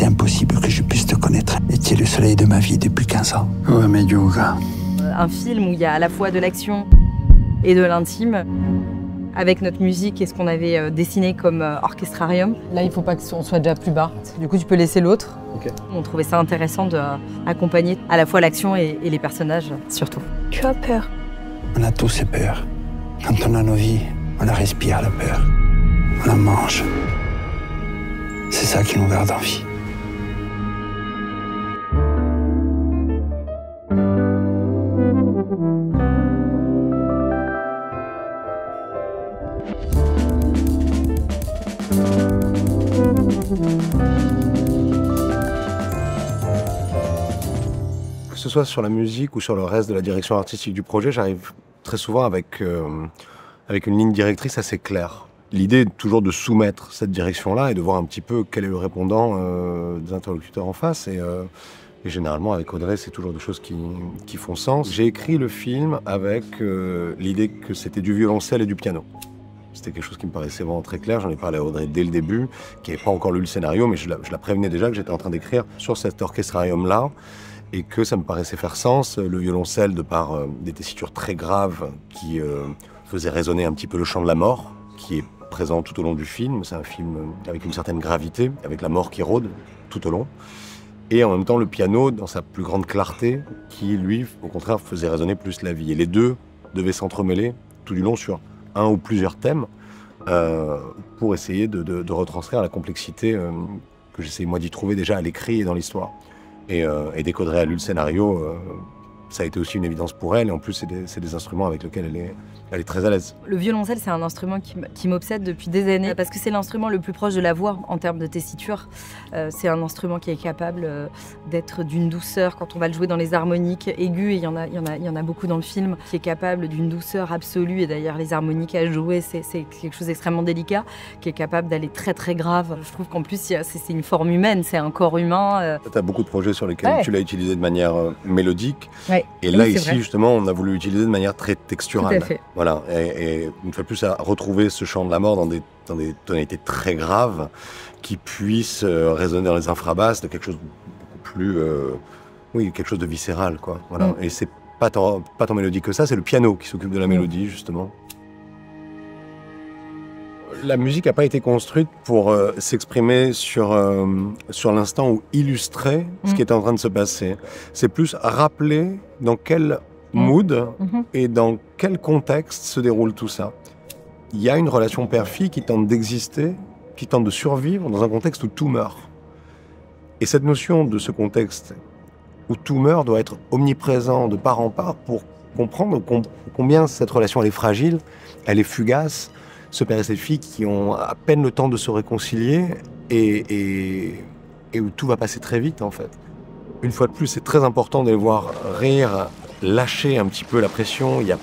était impossible que je puisse te connaître. Et tu es le soleil de ma vie depuis 15 ans. Ouais, mais Yoga. Un film où il y a à la fois de l'action et de l'intime, avec notre musique et ce qu'on avait dessiné comme orchestrarium. Là, il faut pas qu'on soit déjà plus bas. Du coup, tu peux laisser l'autre. Okay. On trouvait ça intéressant d'accompagner à la fois l'action et les personnages, surtout. Tu as peur? On a tous ces peurs. Quand on a nos vies, on la respire, la peur. On la mange. C'est ça qui nous garde en vie. Que ce soit sur la musique ou sur le reste de la direction artistique du projet, j'arrive très souvent avec une ligne directrice assez claire. L'idée est toujours de soumettre cette direction-là et de voir un petit peu quel est le répondant des interlocuteurs en face. Et généralement, avec Audrey, c'est toujours des choses qui font sens. J'ai écrit le film avec l'idée que c'était du violoncelle et du piano. C'était quelque chose qui me paraissait vraiment très clair. J'en ai parlé à Audrey dès le début, qui n'avait pas encore lu le scénario, mais je la prévenais déjà que j'étais en train d'écrire sur cet orchestrarium-là et que ça me paraissait faire sens. Le violoncelle, de par des tessitures très graves qui faisaient résonner un petit peu le chant de la mort, qui est présent tout au long du film. C'est un film avec une certaine gravité, avec la mort qui rôde tout au long. Et en même temps, le piano, dans sa plus grande clarté, qui, lui, au contraire, faisait résonner plus la vie. Et les deux devaient s'entremêler tout du long sur un ou plusieurs thèmes pour essayer de retranscrire la complexité que j'essayais moi d'y trouver déjà à l'écrit et dans l'histoire. Et dès qu'Audrey a lu le scénario, ça a été aussi une évidence pour elle. Et en plus, c'est des instruments avec lesquels elle est très à l'aise. Le violoncelle, c'est un instrument qui m'obsède depuis des années parce que c'est l'instrument le plus proche de la voix en termes de tessiture. C'est un instrument qui est capable d'être d'une douceur quand on va le jouer dans les harmoniques aiguës. Et il y en a beaucoup dans le film qui est capable d'une douceur absolue. Et d'ailleurs, les harmoniques à jouer, c'est quelque chose d'extrêmement délicat, qui est capable d'aller très très grave. Je trouve qu'en plus, c'est une forme humaine, c'est un corps humain. Tu as beaucoup de projets sur lesquels tu l'as utilisé de manière mélodique. Ouais. Et là, oui, ici, vrai. Justement, on a voulu l'utiliser de manière très texturale. Tout à fait. Voilà. Et une fois de plus, à retrouver ce chant de la mort dans des tonalités très graves qui puissent résonner dans les infrabasses de quelque chose de beaucoup plus... quelque chose de viscéral, quoi. Voilà. Et c'est pas tant mélodique que ça, c'est le piano qui s'occupe de la mélodie, justement. La musique n'a pas été construite pour s'exprimer sur l'instant ou illustrer ce qui est en train de se passer. C'est plus rappeler dans quel mood et dans quel contexte se déroule tout ça. Il y a une relation père-fille qui tente d'exister, qui tente de survivre dans un contexte où tout meurt. Et cette notion de ce contexte où tout meurt doit être omniprésent de part en part pour comprendre combien cette relation elle est fragile, elle est fugace. Ce père et cette fille qui ont à peine le temps de se réconcilier et où tout va passer très vite en fait. Une fois de plus, c'est très important de les voir rire, lâcher un petit peu la pression. Il y a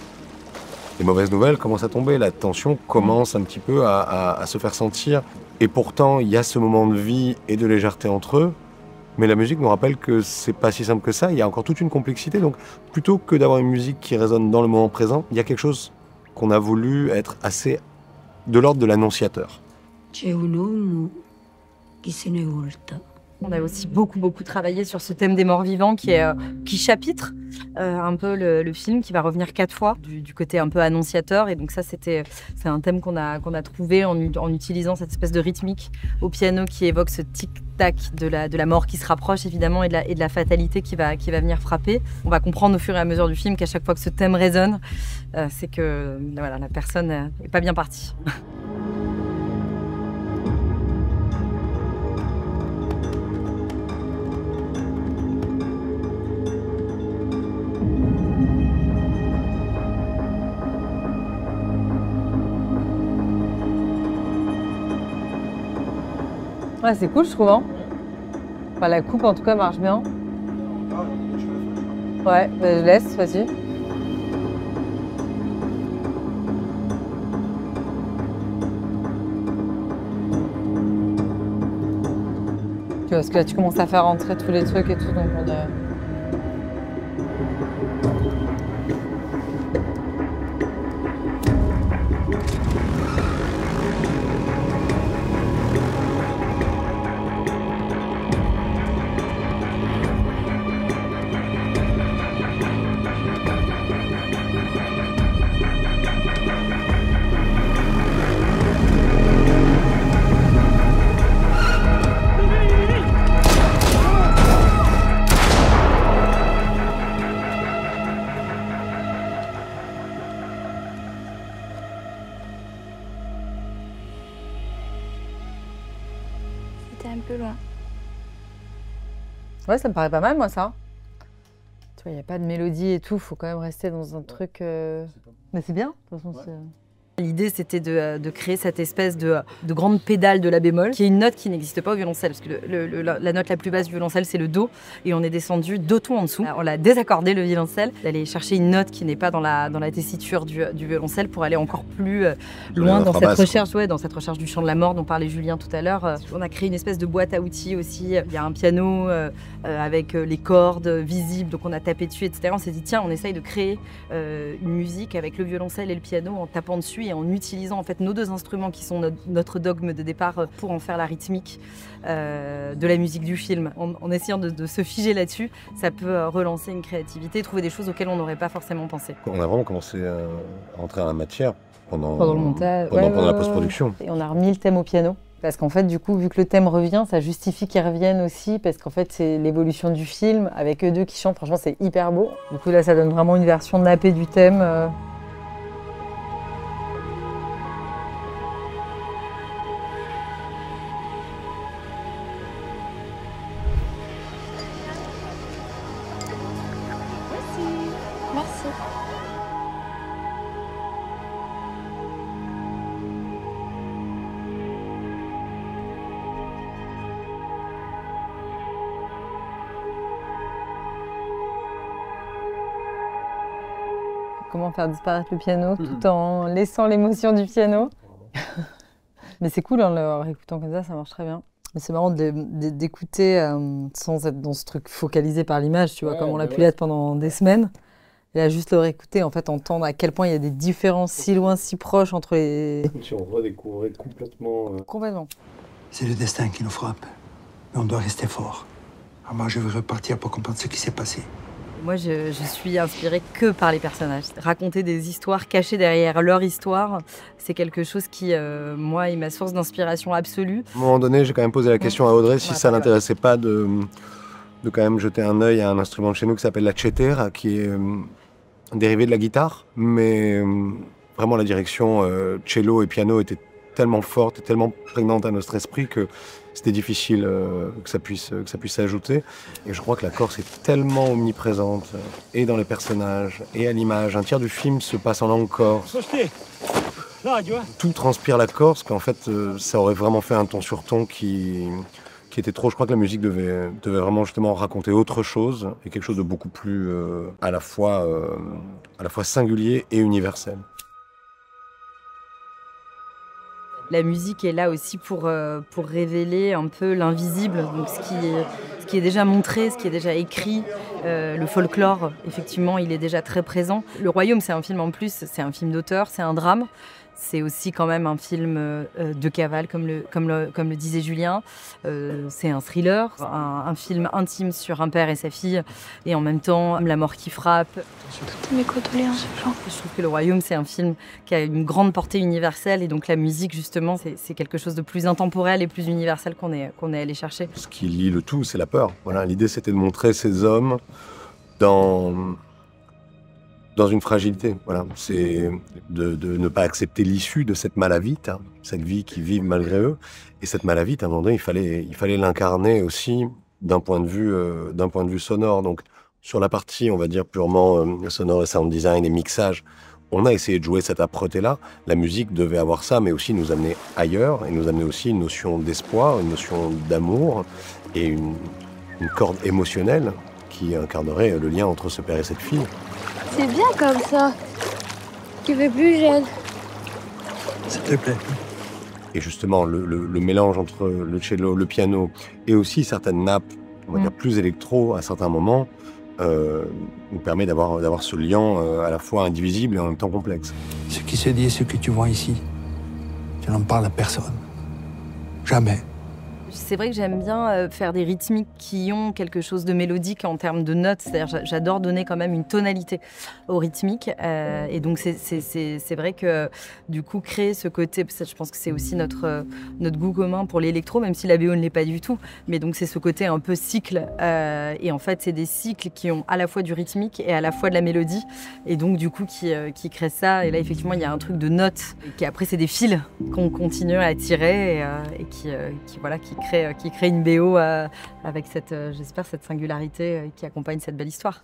les mauvaises nouvelles commencent à tomber, la tension commence un petit peu à se faire sentir. Et pourtant, il y a ce moment de vie et de légèreté entre eux. Mais la musique nous rappelle que c'est pas si simple que ça. Il y a encore toute une complexité. Donc, plutôt que d'avoir une musique qui résonne dans le moment présent, il y a quelque chose qu'on a voulu être assez de l'ordre de l'annonciateur. C'è un uomo che se ne volta. On a aussi beaucoup travaillé sur ce thème des morts vivants qui chapitre un peu le film, qui va revenir 4 fois du côté un peu annonciateur. Et donc ça, c'est un thème qu'on a trouvé en utilisant cette espèce de rythmique au piano qui évoque ce tic-tac de la mort qui se rapproche évidemment et de la fatalité qui va venir frapper. On va comprendre au fur et à mesure du film qu'à chaque fois que ce thème résonne, c'est que voilà, la personne n'est pas bien partie. Ouais, c'est cool, je trouve. Hein, enfin, la coupe, en tout cas, marche bien. Ouais, bah, je laisse, vas-y. Parce que là, tu commences à faire rentrer tous les trucs et tout, donc on a... Ouais, ça me paraît pas mal, moi, ça. Tu vois, il n'y a pas de mélodie et tout, faut quand même rester dans un truc... Mais c'est bien, de toute façon. L'idée, c'était de créer cette espèce de grande pédale de la bémol, qui est une note qui n'existe pas au violoncelle, parce que la note la plus basse du violoncelle, c'est le Do, et on est descendu 2 tons en dessous. On l'a désaccordé, le violoncelle, d'aller chercher une note qui n'est pas dans la tessiture du violoncelle pour aller encore plus loin dans cette recherche, dans cette recherche du chant de la mort dont parlait Julien tout à l'heure. On a créé une espèce de boîte à outils aussi. Il y a un piano avec les cordes visibles, donc on a tapé dessus, etc. On s'est dit, tiens, on essaye de créer une musique avec le violoncelle et le piano en tapant dessus et en utilisant en fait nos 2 instruments qui sont notre dogme de départ pour en faire la rythmique de la musique du film. En essayant de se figer là-dessus, ça peut relancer une créativité, trouver des choses auxquelles on n'aurait pas forcément pensé. On a vraiment commencé à rentrer à la matière pendant le montage, pendant la post-production. Et on a remis le thème au piano. Parce qu'en fait, du coup, vu que le thème revient, ça justifie qu'il revienne aussi, parce qu'en fait, c'est l'évolution du film, avec eux 2 qui chantent, franchement, c'est hyper beau. Du coup, là, ça donne vraiment une version nappée du thème. Merci. Comment faire disparaître le piano tout en laissant l'émotion du piano. Mais c'est cool, en le réécoutant comme ça marche très bien. Mais c'est marrant d'écouter sans être dans ce truc focalisé par l'image, tu vois, comme on l'a pu l'être pendant des semaines. Et là, juste le réécouter, en fait, entendre à quel point il y a des différences si loin, si proches entre les... Si on redécouvrait complètement... Complètement. C'est le destin qui nous frappe. Mais on doit rester fort. Alors moi, je veux repartir pour comprendre ce qui s'est passé. Moi, je suis inspirée que par les personnages. Raconter des histoires cachées derrière leur histoire, c'est quelque chose qui, moi, est ma source d'inspiration absolue. À un moment donné, j'ai quand même posé la question à Audrey si ça l'intéressait pas de quand même jeter un œil à un instrument de chez nous qui s'appelle la cetera, qui est dérivé de la guitare. Mais vraiment, la direction cello et piano était tellement forte et tellement prégnante à notre esprit que c'était difficile que ça puisse s'ajouter. Et je crois que la Corse est tellement omniprésente, et dans les personnages, et à l'image. Un tiers du film se passe en langue corse. Tout transpire la Corse, qu'en fait, ça aurait vraiment fait un ton sur ton qui était trop. Je crois que la musique devait vraiment justement raconter autre chose, et quelque chose de beaucoup plus à la fois singulier et universel. La musique est là aussi pour révéler un peu l'invisible, donc ce qui est déjà montré, ce qui est déjà écrit. Le folklore, effectivement, il est déjà très présent. Le Royaume, c'est un film en plus, c'est un film d'auteur, c'est un drame. C'est aussi quand même un film de cavale, comme le disait Julien. C'est un thriller, un film intime sur un père et sa fille, et en même temps, la mort qui frappe. Toutes mes condoléances, Jean. Je trouve que Le Royaume, c'est un film qui a une grande portée universelle, et donc la musique, justement, c'est quelque chose de plus intemporel et plus universel qu'on est allé chercher. Ce qui lie le tout, c'est la peur. Voilà, l'idée, c'était de montrer ces hommes dans une fragilité. Voilà. C'est de ne pas accepter l'issue de cette malavite, hein, cette vie qu'ils vivent malgré eux. Et cette malavite, à un moment donné, il fallait l'incarner aussi d'un point de vue sonore. Donc, sur la partie, on va dire, purement sonore et sound design et mixage, on a essayé de jouer cette âpreté-là. La musique devait avoir ça, mais aussi nous amener ailleurs, et nous amener aussi une notion d'espoir, une notion d'amour, et une corde émotionnelle qui incarnerait le lien entre ce père et cette fille. C'est bien comme ça. Tu veux plus jeune. S'il te plaît. Et justement, le mélange entre le cello, le piano, et aussi certaines nappes, on va dire plus électro à certains moments, nous permet d'avoir ce lien à la fois indivisible et en même temps complexe. Ce qui se dit et ce que tu vois ici, tu n'en parles à personne. Jamais. C'est vrai que j'aime bien faire des rythmiques qui ont quelque chose de mélodique en termes de notes. C'est-à-dire, j'adore donner quand même une tonalité aux rythmiques. Et donc, c'est vrai que, du coup, créer ce côté, je pense que c'est aussi notre goût commun pour l'électro, même si la BO ne l'est pas du tout. Mais donc, c'est ce côté un peu cycle. Et en fait, c'est des cycles qui ont à la fois du rythmique et à la fois de la mélodie. Et donc, du coup, qui créent ça. Et là, effectivement, il y a un truc de notes. Et après, c'est des fils qu'on continue à tirer et qui qui crée une BO avec j'espère, cette singularité qui accompagne cette belle histoire.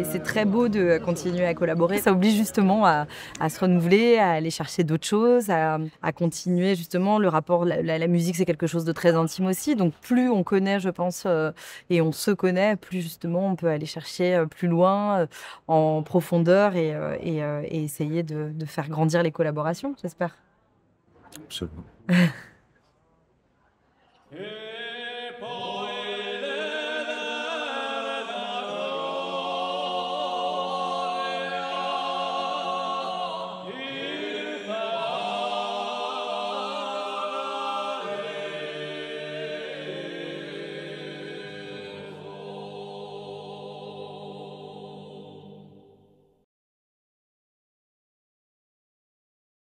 C'est très beau de continuer à collaborer. Ça oblige justement à se renouveler, à aller chercher d'autres choses, à continuer justement le rapport. La musique, c'est quelque chose de très intime aussi. Donc plus on connaît, je pense, et on se connaît, plus justement on peut aller chercher plus loin, en profondeur et essayer de faire grandir les collaborations, j'espère. Absolument.